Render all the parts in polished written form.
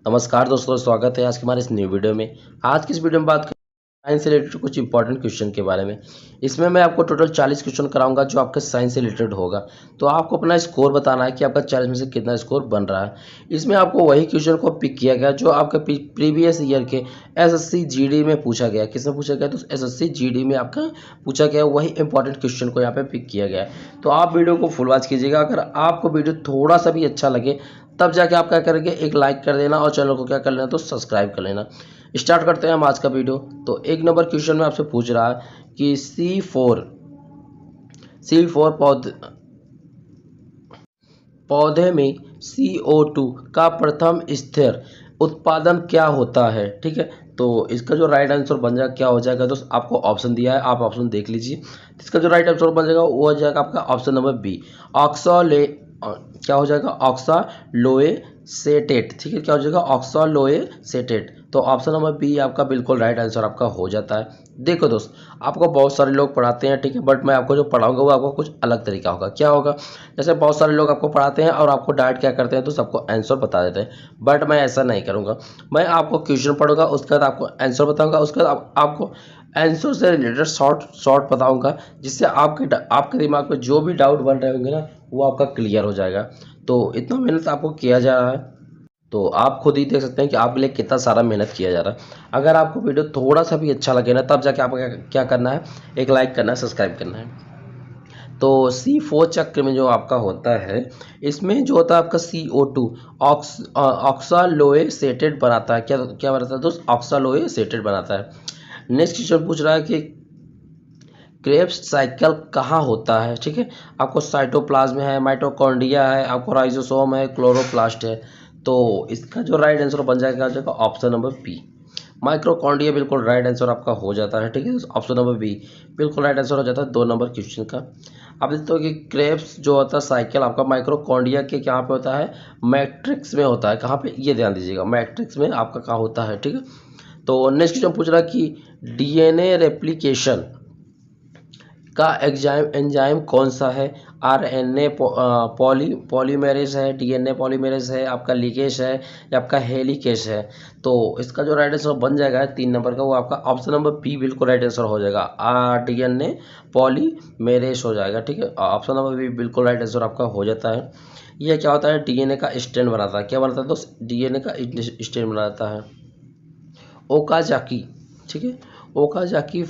नमस्कार दोस्तों, स्वागत है आज के हमारे इस न्यू वीडियो में। आज की इस वीडियो में बात करें साइंस से रिलेटेड कुछ इंपॉर्टेंट क्वेश्चन के बारे में। इसमें मैं आपको टोटल 40 क्वेश्चन कराऊंगा जो आपके साइंस से रिलेटेड होगा। तो आपको अपना स्कोर बताना है कि आपका 40 में से कितना स्कोर बन रहा है। इसमें आपको वही क्वेश्चन को पिक किया गया जो आपके प्रीवियस ईयर के एसएससी जीडी में पूछा गया। किसमें पूछा गया? तो एसएससी जीडी में आपका पूछा गया वही इंपॉर्टेंट क्वेश्चन को यहाँ पे पिक किया गया है। तो आप वीडियो को फुल वॉच कीजिएगा। अगर आपको वीडियो थोड़ा सा भी अच्छा लगे तब जाके आप क्या करेंगे, एक लाइक कर देना और चैनल को क्या कर लेना, तो सब्सक्राइब कर लेना। स्टार्ट करते हैं हम आज का वीडियो। तो एक नंबर क्वेश्चन में आपसे पूछ रहा है कि C4 पौधे में CO2 का प्रथम स्थिर उत्पादन क्या होता है। ठीक है, तो इसका जो राइट आंसर बन जाएगा क्या हो जाएगा दोस्त, आपको ऑप्शन दिया है, आप ऑप्शन देख लीजिए। इसका जो राइट आंसर बन जाएगा वो हो जाएगा आपका ऑप्शन नंबर बी, क्या हो जाएगा, ऑक्सालोएसेटेट। ठीक है, क्या हो जाएगा, ऑक्सालोएसेटेट। तो ऑप्शन नंबर बी आपका बिल्कुल राइट आंसर आपका हो जाता है। देखो दोस्त, आपको बहुत सारे लोग पढ़ाते हैं, ठीक है, बट मैं आपको जो पढ़ाऊंगा वो आपको कुछ अलग तरीका होगा। क्या होगा, जैसे बहुत सारे लोग आपको पढ़ाते हैं और आपको डायरेक्ट क्या करते हैं तो सबको आंसर बता देते हैं, बट मैं ऐसा नहीं करूँगा। मैं आपको क्वेश्चन पढ़ूंगा, उसके बाद आपको आंसर बताऊँगा, उसके बाद आपको आंसर से रिलेटेड शॉर्ट बताऊँगा, जिससे आपके दिमाग में जो भी डाउट बन रहे होंगे ना वो आपका क्लियर हो जाएगा। तो इतना मेहनत आपको किया जा रहा है, तो आप खुद ही देख सकते हैं कि आपके लिए कितना सारा मेहनत किया जा रहा है। अगर आपको वीडियो थोड़ा सा भी अच्छा लगे ना तब जाके आपको क्या करना है, एक लाइक करना है, सब्सक्राइब करना है। तो C4 चक्र में जो आपका होता है, इसमें जो होता है आपका CO2 ऑक्सालोएसेटेट बनाता है। क्या क्या बनाता है दोस्त, ऑक्सालोएसेटेट बनाता है। नेक्स्ट क्वेश्चन पूछ रहा है कि क्रेब्स साइकिल कहाँ होता है। ठीक है, आपको साइटोप्लाज्म है, माइटोकॉन्ड्रिया है, आपको राइजोसोम है, क्लोरोप्लास्ट है। तो इसका जो राइट आंसर बन जाएगा ऑप्शन नंबर बी, माइक्रोकॉन्ड्रिया बिल्कुल राइट आंसर आपका हो जाता है। ठीक है, ऑप्शन नंबर बी बिल्कुल राइट आंसर हो जाता है 2 नंबर क्वेश्चन का। आप देखते हो कि क्रेब्स जो होता है साइकिल आपका माइक्रोकॉन्ड्रिया के कहाँ पे होता है, मैट्रिक्स में होता है। कहाँ पे, ये ध्यान दीजिएगा, मैट्रिक्स में आपका कहाँ होता है। ठीक है, तो नेक्स्ट क्वेश्चन पूछ रहा है कि डीएनए रेप्लिकेशन का एंजाइम कौन सा है। आरएनए पॉलीमेरेज है, डीएनए पॉलीमेरेज है, आपका लीकेज है, या आपका हेलिकेज है। तो इसका जो राइट आंसर बन जाएगा 3 नंबर का, वो आपका ऑप्शन नंबर बी बिल्कुल राइट आंसर हो जाएगा, डीएनए पॉलीमेरेज हो जाएगा। ठीक है, ऑप्शन नंबर बी बिल्कुल राइट आंसर आपका हो जाता है। यह क्या होता है, डीएनए का स्ट्रैंड बनाता है। क्या बनाता है दोस्त, डीएनए का स्ट्रैंड बनाता है। ओकाजाकी, ठीक है, ओकाजाकी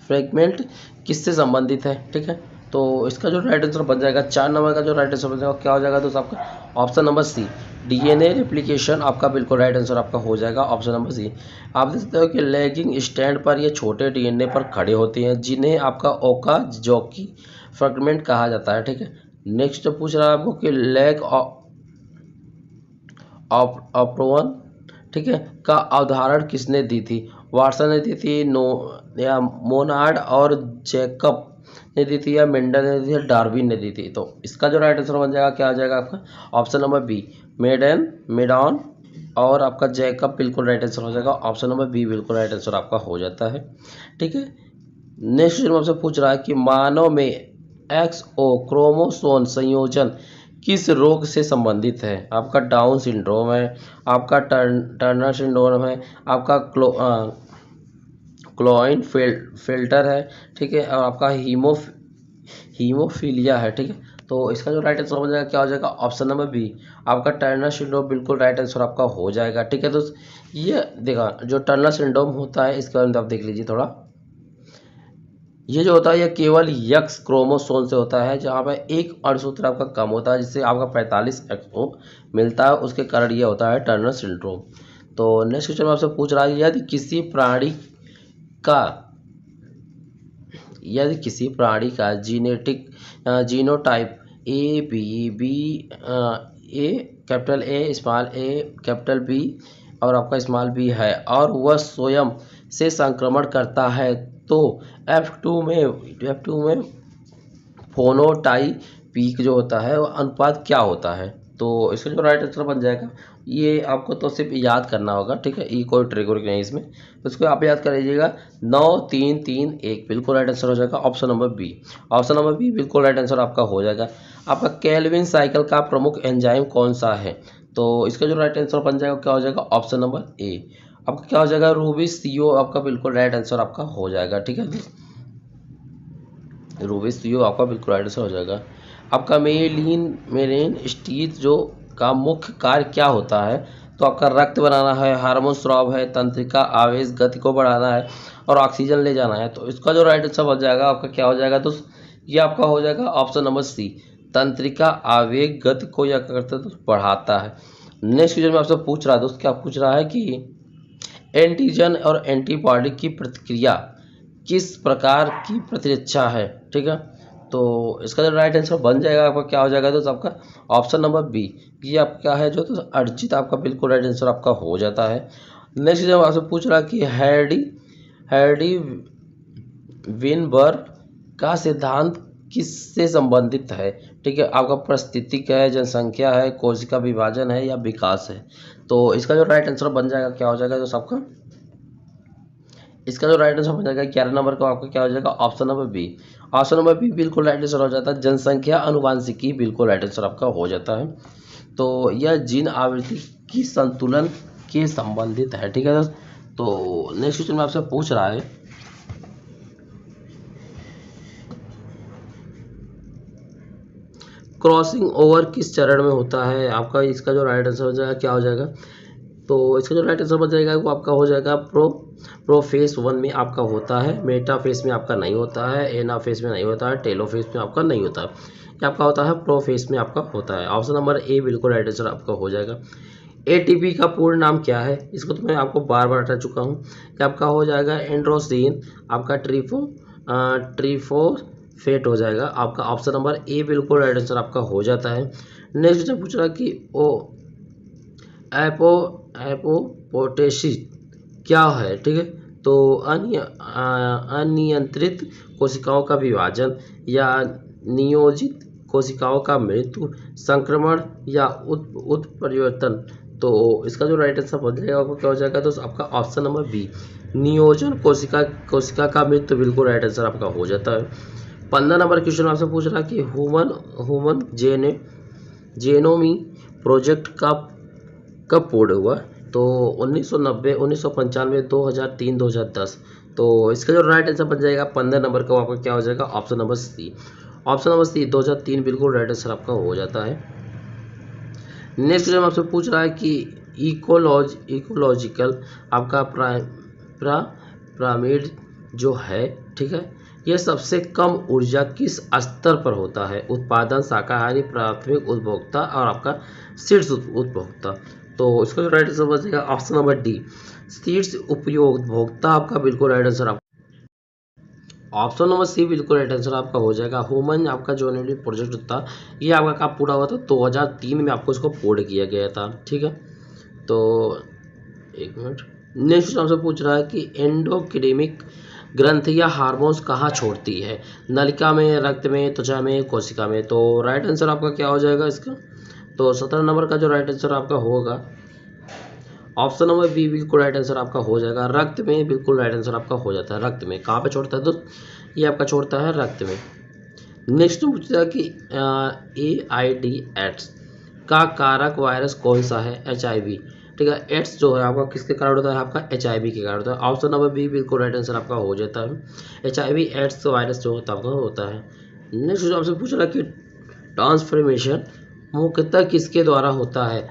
फ्रेगमेंट किससे संबंधित है। ठीक है, तो इसका जो राइट आंसर बन जाएगा 4 नंबर का जो राइट आंसर बन जाएगा क्या हो जाएगा दोस्तों, आपका option number C, DNA replication आपका बिल्कुल राइट आंसर आपका हो जाएगा, ऑप्शन नंबर सी। आप देख सकते हो कि लैगिंग स्टैंड पर ये छोटे डीएनए पर खड़े होते हैं, जिन्हें आपका ओकाजाकी फ्रेगमेंट कहा जाता है। ठीक है, नेक्स्ट पूछ रहा है आपको कि लैग ऑप्रोवन, ठीक है, का अवधारण किसने दी थी। वाटसन ने दी थी, नो या मोनार्ड और जैकब ने दी थी, या मेंडल ने दी थी, या डार्विन ने दी थी। तो इसका जो राइट आंसर बन जाएगा क्या आ जाएगा आपका ऑप्शन नंबर बी, मेडॉन और आपका जैकब बिल्कुल राइट आंसर हो जाएगा, ऑप्शन नंबर बी बिल्कुल राइट आंसर आपका हो जाता है। ठीक है, नेक्स्ट क्वेश्चन आपसे पूछ रहा है कि मानव में एक्सओ क्रोमोसोम संयोजन किस रोग से संबंधित है। आपका डाउन सिंड्रोम है, आपका टर्नर सिंड्रोम है, आपका क्लोइन फिल्टर है, ठीक है, और आपका हीमोफीलिया है। ठीक है, तो इसका जो राइट आंसर हो जाएगा क्या हो जाएगा, ऑप्शन नंबर बी, आपका टर्नर सिंड्रोम बिल्कुल राइट आंसर आपका हो जाएगा। ठीक है, तो ये देखा जो टर्नर सिंड्रोम होता है इसके बारे में आप देख लीजिए थोड़ा। ये जो होता है ये केवल यक्स क्रोमोसोम से होता है, जहाँ पर एक अणुसूत्र आपका कम होता है, जिससे आपका 45 एक्सो मिलता है, उसके कारण ये होता है टर्नर सिंड्रोम। तो नेक्स्ट क्वेश्चन आपसे पूछ रहा है का यदि किसी प्राणी का genotype A capital A small A capital B और आपका स्मॉल बी है, और वह स्वयं से संक्रमण करता है, तो F2 में फोनोटाइपिक जो होता है वो अनुपात क्या होता है। तो इसका जो राइट आंसर बन जाएगा, ये आपको तो सिर्फ याद करना होगा। ठीक है, ये कोई ट्रिक वर्क नहीं इसमें, तो इसको आप याद कर लीजिएगा, 9-3-3-1 बिल्कुल राइट आंसर हो जाएगा, option number B, option number B बिल्कुल राइट आंसर आपका हो जाएगा। आपका केल्विन साइकिल का प्रमुख एंजाइम कौन सा है। तो इसका जो राइट आंसर बन जाएगा क्या हो जाएगा ऑप्शन नंबर ए। आपका क्या हो जाएगा रूबिस सीओ आपका बिल्कुल राइट आंसर आपका हो जाएगा। ठीक है, रूबिस सीओ आपका बिल्कुल राइट आंसर हो जाएगा। आपका मेरेन स्टीज जो का मुख्य कार्य क्या होता है? तो आपका रक्त बनाना है, हार्मोन स्राव है, तंत्रिका आवेश गति को बढ़ाना है और ऑक्सीजन ले जाना है। तो इसका जो राइट आंसर बन जाएगा आपका क्या हो जाएगा? तो ये आपका हो जाएगा ऑप्शन नंबर सी, तंत्रिका आवेग गति को यह करता है तो बढ़ाता है। नेक्स्ट क्वेश्चन में आपसे पूछ रहा है दोस्त, क्या पूछ रहा है कि एंटीजन और एंटीबॉडी की प्रतिक्रिया किस प्रकार की प्रतिरक्षा है? ठीक है, तो इसका जो राइट आंसर बन जाएगा आपका क्या हो जाएगा? तो आपका ऑप्शन नंबर बी, ये आपका है जो तो अर्जित आपका बिल्कुल राइट आंसर आपका हो जाता है। नेक्स्ट जब आपसे पूछ रहा कि हैर्डी विनबर्ग का सिद्धांत किससे संबंधित है? ठीक है, आपका परिस्थितिक है, जनसंख्या है, कोशिका विभाजन है या विकास है? तो इसका जो राइट आंसर बन जाएगा क्या हो जाएगा? तो सबका इसका जो राइट आंसर बन जाएगा 11 नंबर का आपका क्या हो जाएगा? Option number B. Option number B बिल्कुल राइट आंसर हो जाता है, जनसंख्या अनुवांशिकी बिल्कुल राइट आंसर आपका हो जाता है। तो यह जीन आवृत्ति की संतुलन के संबंधित है। ठीक है दोस्त, तो नेक्स्ट क्वेश्चन में आपसे पूछ रहा है क्रॉसिंग ओवर किस चरण में होता है? आपका इसका जो राइट आंसर हो जाएगा क्या हो जाएगा? तो इसका जो राइट आंसर बन जाएगा वो आपका हो जाएगा प्रो फेस 1 में आपका होता है, मेटा फेस में आपका नहीं होता है, एना फेस में नहीं होता है, टेलो फेस में आपका नहीं होता है, ये आपका होता है प्रो फेस में आपका होता है। ऑप्शन नंबर ए बिल्कुल राइट आंसर आपका हो जाएगा। एटीपी का पूर्ण नाम क्या है? इसको तो मैं आपको बार बार बता चुका हूँ कि आपका हो जाएगा एंड्रोसिन आपका ट्रिफोफेट हो जाएगा। आपका ऑप्शन नंबर ए बिल्कुल राइट आंसर आपका हो जाता है। नेक्स्ट जो पूछ रहा कि एपोप्टोसिस क्या है? ठीक है, तो अनियंत्रित कोशिकाओं का विभाजन या नियोजित कोशिकाओं का मृत्यु, संक्रमण या उत्परिवर्तन। तो इसका जो राइट आंसर बन जाएगा आपको क्या हो जाएगा? तो आपका ऑप्शन नंबर बी, नियोजन कोशिका का मृत्यु बिल्कुल राइट आंसर आपका हो जाता है। 15 नंबर क्वेश्चन आपसे पूछ रहा है कि ह्यूमन जेनोमी प्रोजेक्ट का कब पूर्ण हुआ? तो 1990, 1995, 2003, 2010। तो इसका जो राइट आंसर बन जाएगा 15 नंबर का आपका क्या हो जाएगा? Option number C. Option number C 2003 बिल्कुल राइट आंसर आपका हो जाता है। नेक्स्ट क्वेश्चन आपसे पूछ रहा है कि इकोलॉजिकल आपका पिरामिड जो है, ठीक है, यह सबसे कम ऊर्जा किस स्तर पर होता है? उत्पादन, शाकाहारी, प्राथमिक उपभोक्ता और आपका शीर्ष उपभोक्ता। तो इसका जो राइट आंसर बचेगा ऑप्शन नंबर डी, शीर्ष उपभोक्ता आपका बिल्कुल right answer. Option number C बिल्कुल राइट आंसर आपका हो जाएगा। ह्यूमन आपका जो प्रोजेक्ट था ये आपका कब पूरा हुआ था? 2003 में आपको इसको पूर्ण किया गया था। ठीक है, तो एक मिनट। नेक्स्ट आपसे पूछ रहा है कि एंडोक्रीमिक ग्रंथियां हार्मोन्स कहाँ छोड़ती है? नलिका में, रक्त में, त्वचा में, कोशिका में। तो राइट आंसर आपका क्या हो जाएगा इसका? तो 17 नंबर का जो राइट आंसर आपका होगा ऑप्शन नंबर बी बिल्कुल राइट आंसर आपका हो जाएगा। रक्त में बिल्कुल राइट आंसर आपका हो जाता है। रक्त में कहाँ पे छोड़ता है दोस्त? ये आपका छोड़ता है रक्त में। नेक्स्ट पूछता है कि AIDS का कारक वायरस कौन सा है? HIV। ठीक है, एड्स जो है आपका किसके कारण होता है? आपका HIV के कारण होता है। ऑप्शन नंबर बी बिल्कुल राइट आंसर आपका हो जाता है। HIV एड्स वायरस जो होता है आपका होता है। नेक्स्ट आपसे पूछ रहा है कि ट्रांसफॉर्मेशन मुख्यतः किसके द्वारा होता है?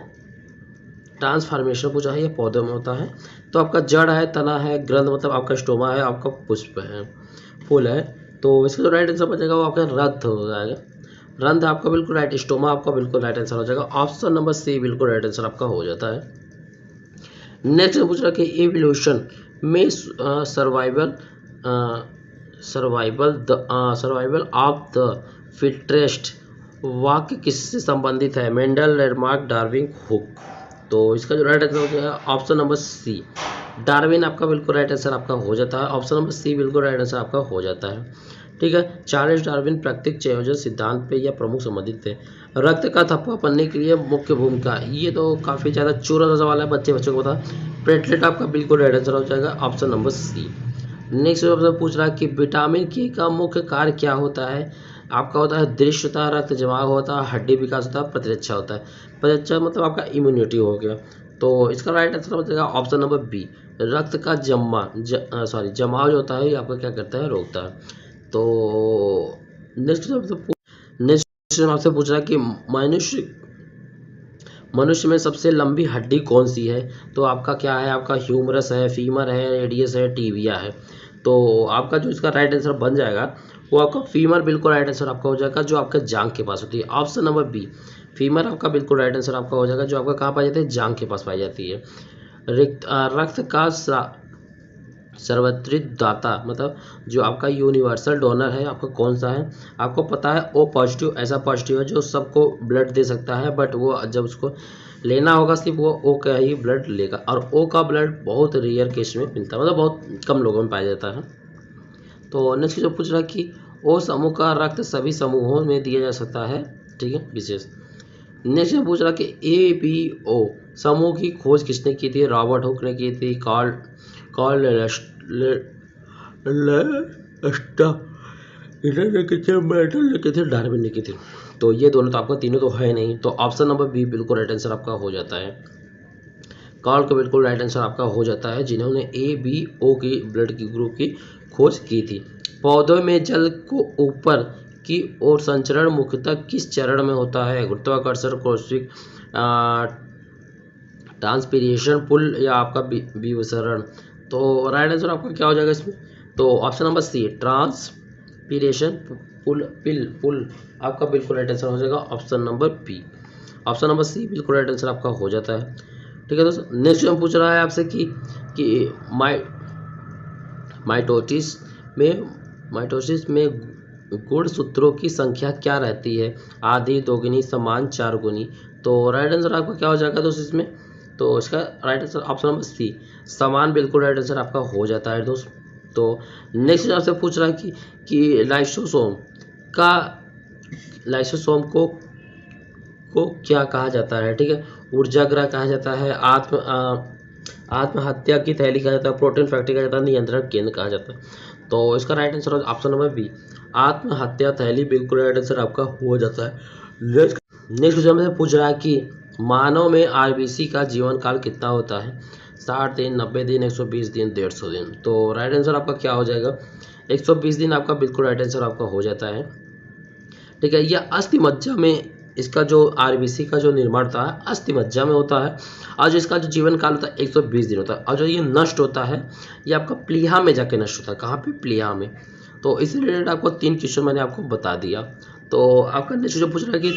ट्रांसफॉर्मेशन पूछा है, ये पौधों में होता है। तो आपका जड़ है, तना है, ग्रंथ मतलब आपका स्टोमा है, आपका पुष्प है, फूल है। तो इसका जो राइट आंसर बचेगा वो आपका रंध्र हो जाएगा। रंध्र आपका बिल्कुल राइट, स्टोमा आपका बिल्कुल राइट आंसर हो जाएगा। ऑप्शन नंबर सी बिल्कुल राइट आंसर आपका हो जाता है। नेक्स्ट पूछ रहा है कि एवोल्यूशन में सर्वाइवल ऑफ द फिटेस्ट वाक्य किससे संबंधित है? Mendel, Lamarck, Darwin, hook. तो इसका जो राइट आंसर हो जाएगा ऑप्शन नंबर सी, डार्विन आपका बिल्कुल राइट आंसर आपका हो जाता है। ऑप्शन नंबर सी बिल्कुल राइट आंसर आपका हो जाता है। ठीक है, चार्ल्स डार्विन प्राकृतिक संयोजन सिद्धांत पे या प्रमुख संबंधित थे। रक्त का थप्पा बनने के लिए मुख्य भूमिका, ये तो काफ़ी ज़्यादा चूरा सा सवाल है, बच्चों को पता। प्लेटलेट आपका बिल्कुल राइट आंसर हो जाएगा ऑप्शन नंबर सी। नेक्स्ट आपसे पूछ रहा है कि विटामिन के का मुख्य कार्य क्या होता है? आपका होता है दृश्यता, रक्त जमाव होता है, हड्डी विकास होता है, प्रतिरक्षा होता है। परिचय मतलब आपका इम्यूनिटी हो गया। तो इसका राइट आंसर हो जाएगा ऑप्शन नंबर बी, रक्त का जमाव जो होता है ये आपका क्या करता है, रोकता है। तो नेक्स्ट आपसे पूछ रहा है कि मनुष्य में सबसे लंबी हड्डी कौन सी है। तो आपका क्या है, आपका ह्यूमरस है, फीमर है, रेडियस है, टीबिया है। तो आपका जो इसका राइट आंसर बन जाएगा वो आपका फीमर बिल्कुल राइट आंसर आपका हो जाएगा, जो आपके जांघ के पास होती है। ऑप्शन नंबर बी, फीमर आपका बिल्कुल राइट आंसर आपका हो जाएगा, जो आपका कहाँ पाई जाती है, जांघ के पास पाई जाती है। रक्त का सर्वत्रित दाता मतलब जो आपका यूनिवर्सल डोनर है आपका कौन सा है। आपको पता है ओ पॉजिटिव ऐसा पॉजिटिव है जो सबको ब्लड दे सकता है, बट वो जब उसको लेना होगा सिर्फ वो ओ का ही ब्लड लेगा, और ओ का ब्लड बहुत रेयर केस में मिलता है, मतलब बहुत कम लोगों में पाया जाता है। तो नेक्स्ट जो पूछ रहा है कि ओ समूह का रक्त सभी समूहों में दिया जा सकता है, ठीक है, विशेष। नेक्स्ट में पूछ रहा कि ABO समूह की खोज किसने की थी। रॉबर्ट हुक ने की थी, कार्ल डार्विन ने की थी। तो ये दोनों तो आपका तीनों तो है नहीं, तो ऑप्शन नंबर बी बिल्कुल राइट आंसर आपका हो जाता है। कार्ल का बिल्कुल राइट आंसर आपका हो जाता है, जिन्होंने ABO की ब्लड की ग्रुप की खोज की थी। पौधों में जल को ऊपर की ओर संचरण मुख्यतः किस चरण में होता है। गुरुत्वाकर्षण, कौशिक, ट्रांसपीरेशन, पुल या आपका विसरण। तो राइट आंसर आपका क्या हो जाएगा इसमें, तो option number C, transpiration, pull आपका बिल्कुल राइट आंसर हो जाएगा। Option number B, option number C बिल्कुल राइट आंसर आपका हो जाता है। ठीक है दोस्तों, नेक्स्ट हम पूछ रहा है आपसे कि माइटोसिस में गुणसूत्रों की संख्या क्या रहती है। आधी, दोगुनी, समान, चार गुनी। तो राइट आंसर आपका क्या हो जाएगा दोस्त इसमें, तो इसका right answer option number C, समान बिल्कुल राइट आंसर आपका हो जाता है दोस्त। तो नेक्स्ट आपसे पूछ रहा है कि लाइसोसोम को क्या कहा जाता है। ठीक है, ऊर्जा ग्रह कहा जाता है, आत्महत्या की थैली कहा जाता है, प्रोटीन फैक्ट्री कहा जाता है, नियंत्रण केंद्र कहा जाता है। तो इसका right answer option number B, आत्महत्या थैली बिल्कुल राइट आंसर आपका हो जाता है। नेक्स्ट क्वेश्चन से पूछ रहा है कि मानव में RBC का जीवन काल कितना होता है। 60 दिन, 90 दिन, 120 दिन, 150 दिन। तो राइट आंसर आपका क्या हो जाएगा, 120 दिन आपका बिल्कुल राइट आंसर आपका हो जाता है। ठीक है, यह अस्थि मज्जा में इसका जो RBC का जो निर्माण होता है अस्थि मज्जा में होता है, और जो इसका जो जीवन काल होता है 120 दिन होता है, और जो ये नष्ट होता है ये आपका प्लीहा में जाके नष्ट होता है। कहाँ पे, प्लीहा में। तो इस रिलेटेड आपको 3 क्वेश्चन मैंने आपको बता दिया। तो आपका नेक्स्ट जो पूछ रहा है कि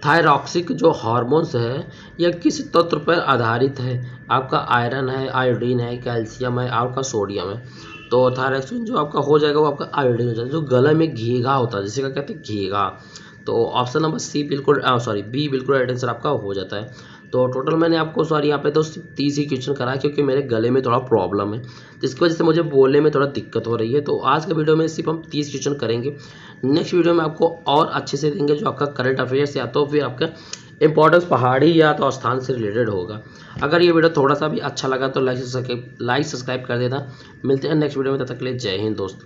थायरॉक्सिक जो हार्मोन्स है यह किस तत्व पर आधारित है। आपका आयरन है, आयोडीन है, कैल्शियम है, आपका सोडियम है। तो थायरॉक्सिन जो आपका हो जाएगा वो आपका आयोडीन हो जाएगा, जो गले में घेगा होता है, जिसे क्या कहते हैं, घेगा। तो ऑप्शन नंबर सी बिल्कुल बी बिल्कुल राइट आंसर आपका हो जाता है। तो टोटल मैंने आपको यहाँ पे तो 30 ही क्वेश्चन कराया, क्योंकि मेरे गले में थोड़ा प्रॉब्लम है, जिसकी वजह से मुझे बोलने में थोड़ा दिक्कत हो रही है। तो आज के वीडियो में सिर्फ हम 30 क्वेश्चन करेंगे। नेक्स्ट वीडियो में आपको और अच्छे से देंगे, जो आपका करंट अफेयर्स या तो फिर आपका इंपॉर्टेंस पहाड़ी या तो स्थान से रिलेटेड होगा। अगर ये वीडियो थोड़ा सा भी अच्छा लगा तो लाइक सब्सक्राइब कर देना। मिलते हैं नेक्स्ट वीडियो में, तब तक के लिए जय हिंद दोस्त।